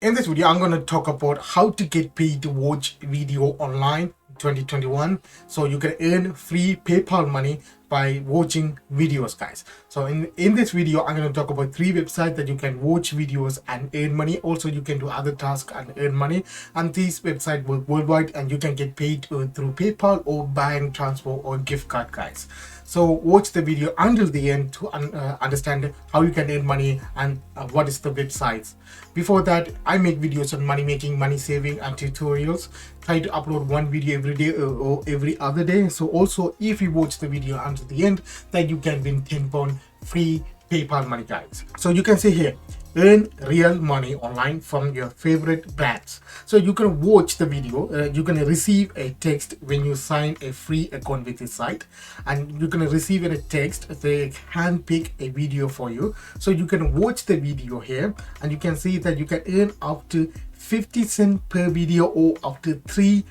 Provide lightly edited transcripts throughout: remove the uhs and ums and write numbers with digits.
In this video, I'm going to talk about how to get paid to watch video online 2021. So you can earn free PayPal money by watching videos, guys. So in this video, I'm going to talk about 3 websites that you can watch videos and earn money. Also, you can do other tasks and earn money. And these websites work worldwide and you can get paid through PayPal or bank transfer or gift card, guys. So watch the video until the end to understand how you can earn money and what is the websites. Before that, I make videos on money making, money saving and tutorials. Try to upload one video every day or every other day. So also if you watch the video until the end, then you can win £10 free PayPal money, guys. So you can see here, earn real money online from your favorite brands. So you can watch the video, you can receive a text when you sign a free account with this site, and you can receive in a text, they handpick a video for you. So you can watch the video here and you can see that you can earn up to 50 cents per video or up to $3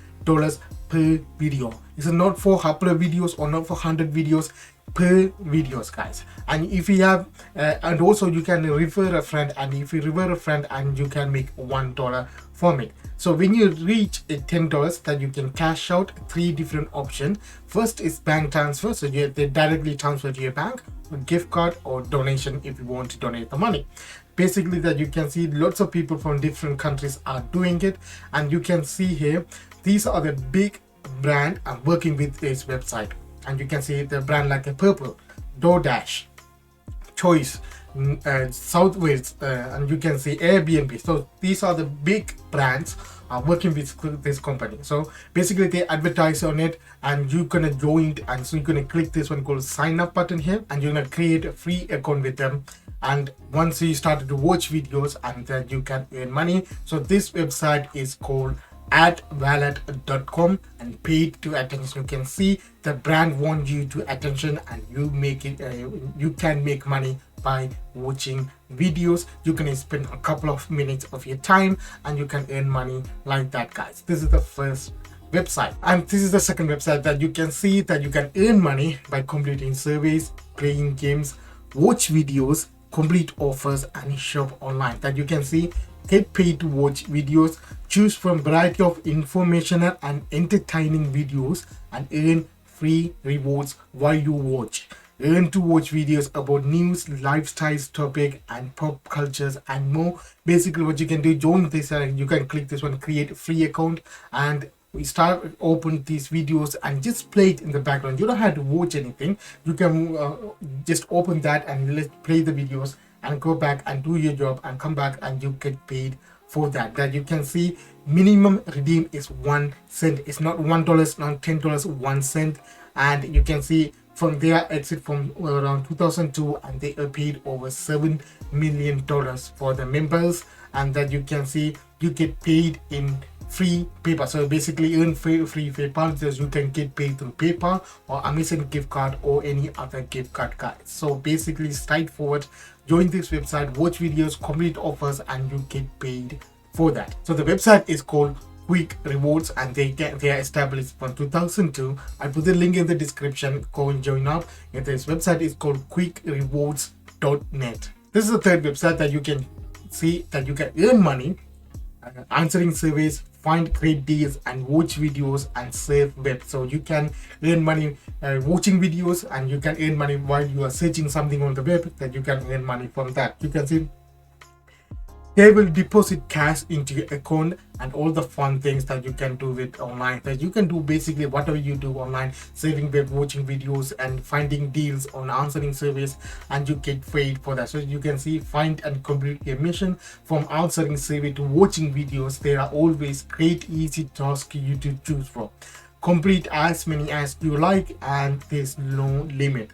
per video. This is not for upload videos or not for 100 videos, per videos, guys. And if you have and also you can refer a friend, and if you refer a friend, and you can make $1 from it. So when you reach $10, that you can cash out 3 different options. First is bank transfer, so they directly transfer to your bank, gift card, or donation if you want to donate the money. Basically that you can see lots of people from different countries are doing it, and you can see here these are the big brand are working with this website. And you can see the brand like a Purple, DoorDash, Choice, Southwest, and you can see Airbnb. So these are the big brands working with this company. So basically they advertise on it, and you're gonna join, and so you're gonna click this one called sign up button here, and you're gonna create a free account with them. And once you started to watch videos, and then you can earn money. So this website is called @wallet.com and paid to attention. You can see the brand wants you to attention, and you make it you can make money by watching videos. You can spend a couple of minutes of your time and you can earn money like that, guys. This is the first website, and this is the second website that you can see that you can earn money by completing surveys, playing games, watch videos, complete offers, and shop online. That you can see get paid to watch videos, choose from variety of informational and entertaining videos, and earn free rewards while you watch. Earn to watch videos about news, lifestyles, topic, and pop cultures, and more. Basically what you can do, join this, you can click this one, create a free account, and we start open these videos and just play it in the background. You don't have to watch anything. You can just open that and let's play the videos and go back and do your job and come back, and you get paid for that. That you can see minimum redeem is 1 cent. It's not $1, not $10, 1 cent. And you can see from their exit from around 2002, and they are paid over $7 million for the members. And that you can see you get paid in free PayPal. So basically earn free PayPal, because you can get paid through PayPal or Amazon gift card or any other gift card, guys. So basically straightforward. Join this website, watch videos, complete offers, and you get paid for that. So the website is called Quick Rewards, and they are established from 2002. I put the link in the description. Go and join up. And this website is called quickrewards.net. This is the third website that you can see that you can earn money answering surveys, find great deals, and watch videos and save web. So you can earn money watching videos, and you can earn money while you are searching something on the web, that you can earn money from that. You can see they will deposit cash into your account, and all the fun things that you can do with online. That you can do basically whatever you do online, saving web, watching videos, and finding deals on answering surveys, and you get paid for that. So you can see find and complete your mission from answering survey to watching videos. There are always great easy tasks you to choose from. Complete as many as you like, and there's no limit.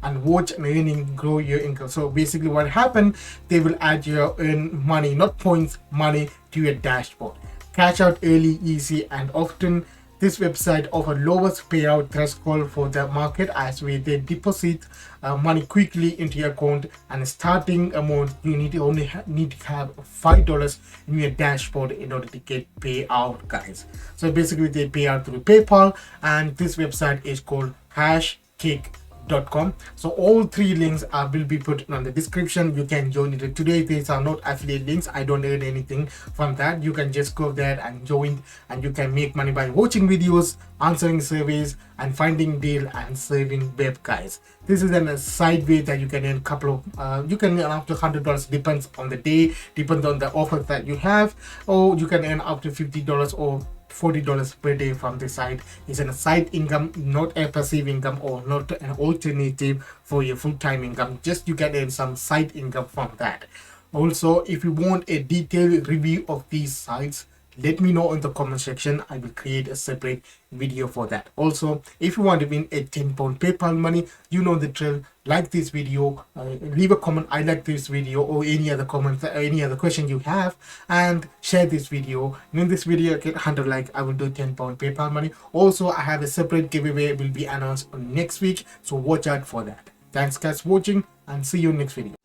And watch and earning, grow your income. So basically what happened, they will add your earn money, not points, money, to your dashboard. Cash out early, easy, and often. This website offers lowest payout threshold for the market, as they deposit money quickly into your account, and starting amount you only need to have $5 in your dashboard in order to get payout, guys. So basically they pay out through PayPal, and this website is called Hashkick quora.com. So all three links will be put on the description. You can join it today. These are not affiliate links. I don't earn anything from that. You can just go there and join, and you can make money by watching videos, answering surveys, and finding deal and serving web guys. This is a side way that you can earn couple of you can earn up to $100, depends on the day, depends on the offer that you have, or you can earn up to $50 or $40 per day from the site. It's a side income, not a passive income or not an alternative for your full-time income. Just you can earn some side income from that. Also, if you want a detailed review of these sites, let me know in the comment section. I will create a separate video for that. Also, if you want to win a £10 PayPal money, you know the drill. Like this video, leave a comment, I like this video, or any other comment, any other question you have, and share this video. And in this video, get 100 likes, I will do £10 PayPal money. Also, I have a separate giveaway will be announced on next week, so watch out for that. Thanks guys for watching, and see you next video.